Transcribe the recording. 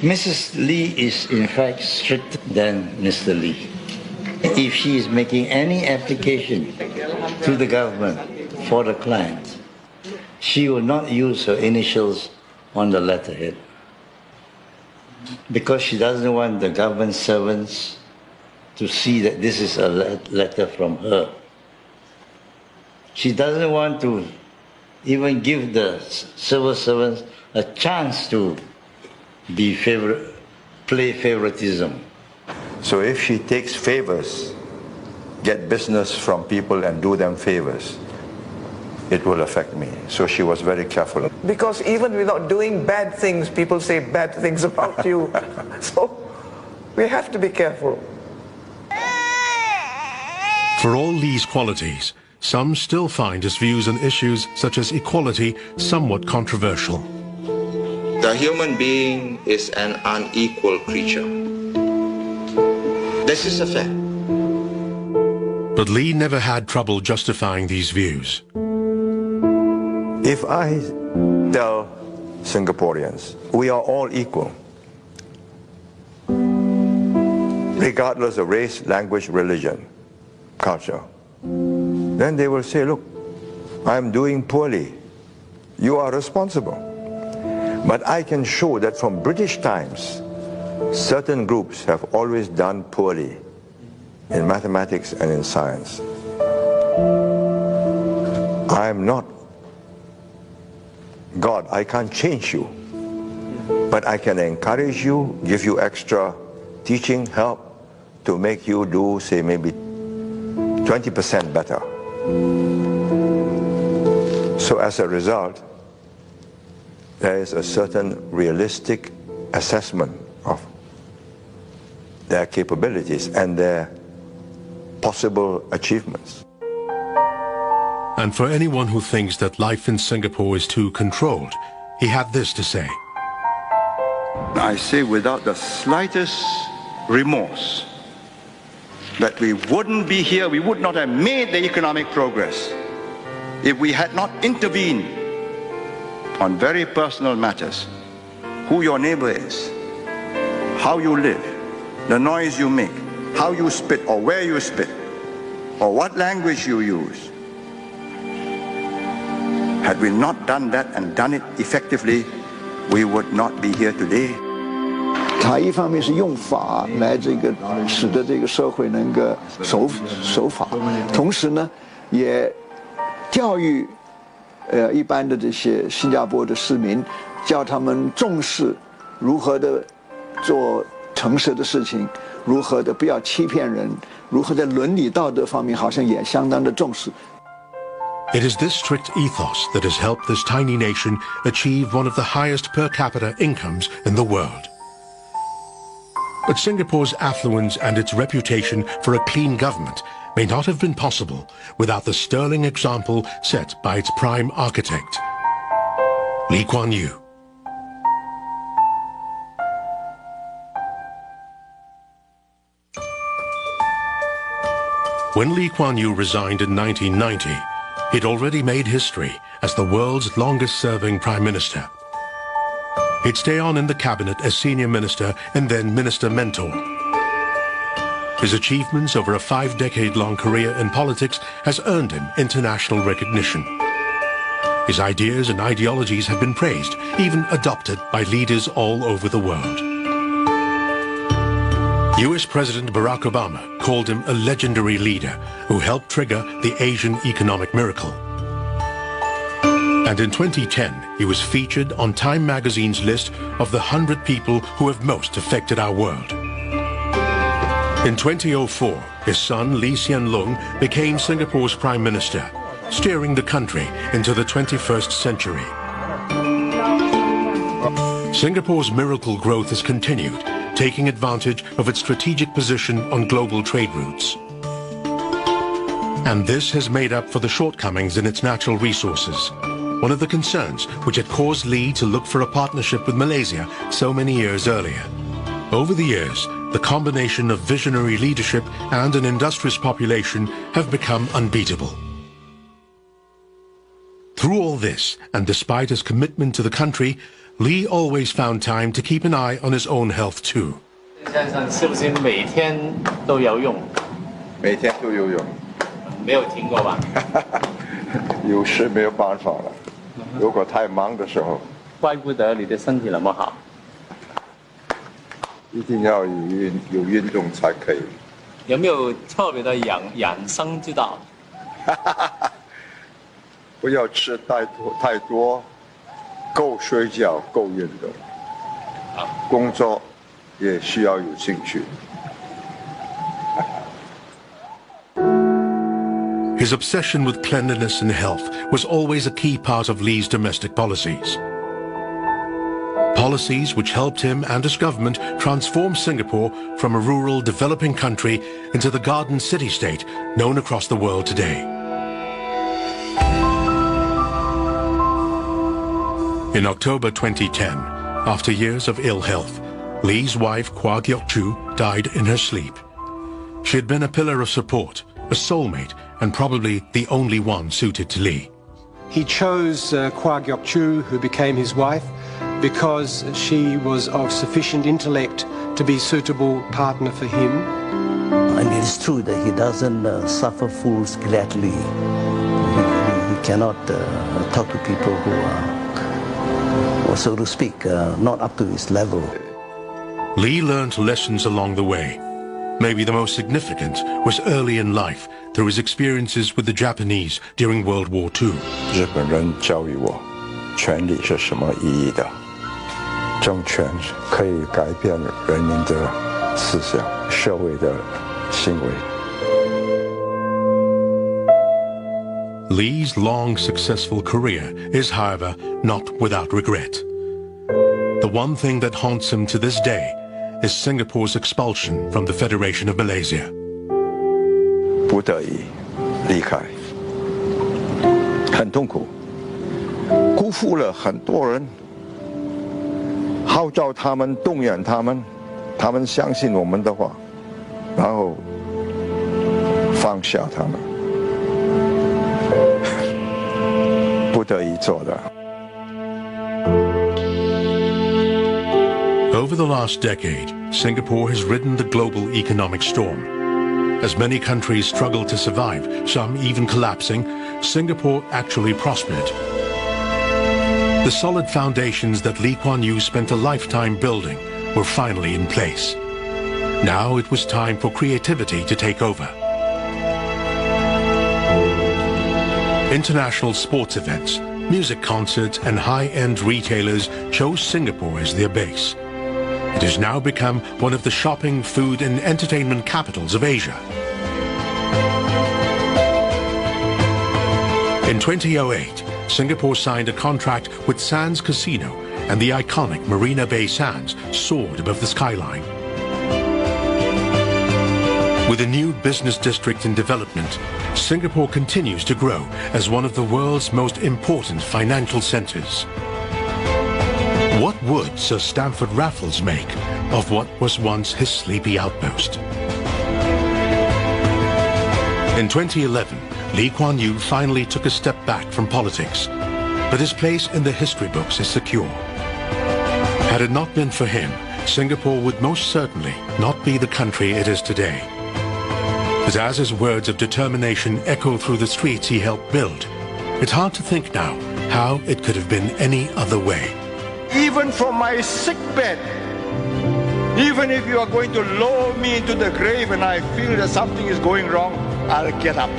Mrs. Lee is in fact stricter than Mr. Lee. If she is making any application to the government for the client, she will not use her initials on the letterhead because she doesn't want the government servants to see that this is a letter from her. She doesn't want to even give the civil servants a chance to play favoritism. So if she takes favors, get business from people and do them favors, it will affect me. So she was very careful. Because even without doing bad things, people say bad things about you. So we have to be careful. For all Lee's qualities, some still find his views on issues such as equality somewhat controversial. The human being is an unequal creature. This is a fact. But Lee never had trouble justifying these views. If I tell Singaporeans, we are all equal, regardless of race, language, religion, culture, then they will say, look, I'm doing poorly. You are responsible. But I can show that from British times, certain groups have always done poorly in mathematics and in science. I'm not God. I can't change you. But I can encourage you, give you extra teaching help to make you do, say, maybe 20% better. So as a result, there is a certain realistic assessment of their capabilities and their possible achievements. And for anyone who thinks that life in Singapore is too controlled, he had this to say. I say without the slightest remorse that we wouldn't be here, we would not have made the economic progress if we had not intervened on very personal matters. Who your neighbor is, how you live, the noise you make, how you spit or where you spit, or what language you use. Had we not done that and done it effectively, we would not be here today. 它一方面是用法来使得这个社会能够守法，同时呢，也教育一般的这些新加坡的市民，叫他们重视如何的做诚实的事情，如何的不要欺骗人，如何在伦理道德方面好像也相当的重视。 It is this strict ethos that has helped this tiny nation achieve one of the highest per capita incomes in the world. But Singapore's affluence and its reputation for a clean government may not have been possible without the sterling example set by its prime architect, Lee Kuan Yew. When Lee Kuan Yew resigned in 1990, he'd already made history as the world's longest-serving prime minister. He'd stay on in the cabinet as senior minister and then minister mentor. His achievements over a 5-decade-long career in politics has earned him international recognition. His ideas and ideologies have been praised, even adopted by leaders all over the world. US President Barack Obama called him a legendary leader who helped trigger the Asian economic miracle. And in 2010, he was featured on Time magazine's list of the 100 people who have most affected our world. In 2004, his son Lee Hsien Loong became Singapore's prime minister, steering the country into the 21st century. Singapore's miracle growth has continued, taking advantage of its strategic position on global trade routes. And this has made up for the shortcomings in its natural resources, one of the concerns which had caused Lee to look for a partnership with Malaysia so many years earlier. Over the years, the combination of visionary leadership and an industrious population have become unbeatable. Through all this, and despite his commitment to the country, Lee always found time to keep an eye on his own health too. 先生是不是每天都游泳？每天都游泳，没有停过吧？有时没有办法了。如果太忙的时候，怪不得你的身体那么好。一定要有运动才可以。有没有特别的养生之道？不要吃太多，够睡觉，够运动。工作也需要有兴趣。His obsession with cleanliness and health was always a key part of Lee's domestic policies. Policies which helped him and his government transform Singapore from a rural, developing country into the garden city-state known across the world today. In October 2010, after years of ill health, Lee's wife, Choo, died in her sleep. She had been a pillar of support, a soulmate, and probably the only one suited to Lee. He chose Choo, who became his wife, because she was of sufficient intellect to be a suitable partner for him. And it's true that he doesn't suffer fools gladly. He cannot talk to people who are, or so to speak, not up to his level. Lee learned lessons along the way. Maybe the most significant was early in life through his experiences with the Japanese during World War II. 日本人教育我，权力是什么意义的？政权可以改变人民的思想、社会的行为。 Lee's long, successful career is, however, not without regret. The one thing that haunts him to this day is Singapore's expulsion from the Federation of Malaysia. 不得已离开，很痛苦，辜负了很多人，号召他们，动员他们，他们相信我们的话，然后放下他们，不得已做的。 Over the last decade, Singapore has ridden the global economic storm. As many countries struggled to survive, some even collapsing, Singapore actually prospered. The solid foundations that Lee Kuan Yew spent a lifetime building were finally in place. Now it was time for creativity to take over. International sports events, music concerts, and high-end retailers chose Singapore as their base. It has now become one of the shopping, food, and entertainment capitals of Asia. In 2008, Singapore signed a contract with Sands Casino, and the iconic Marina Bay Sands soared above the skyline. With a new business district in development, Singapore continues to grow as one of the world's most important financial centers. What would Sir Stamford Raffles make of what was once his sleepy outpost? In 2011, Lee Kuan Yew finally took a step back from politics, but his place in the history books is secure. Had it not been for him, Singapore would most certainly not be the country it is today. But as his words of determination echo through the streets he helped build, it's hard to think now how it could have been any other way. Even from my sick bed, even if you are going to lower me into the grave and I feel that something is going wrong, I'll get up.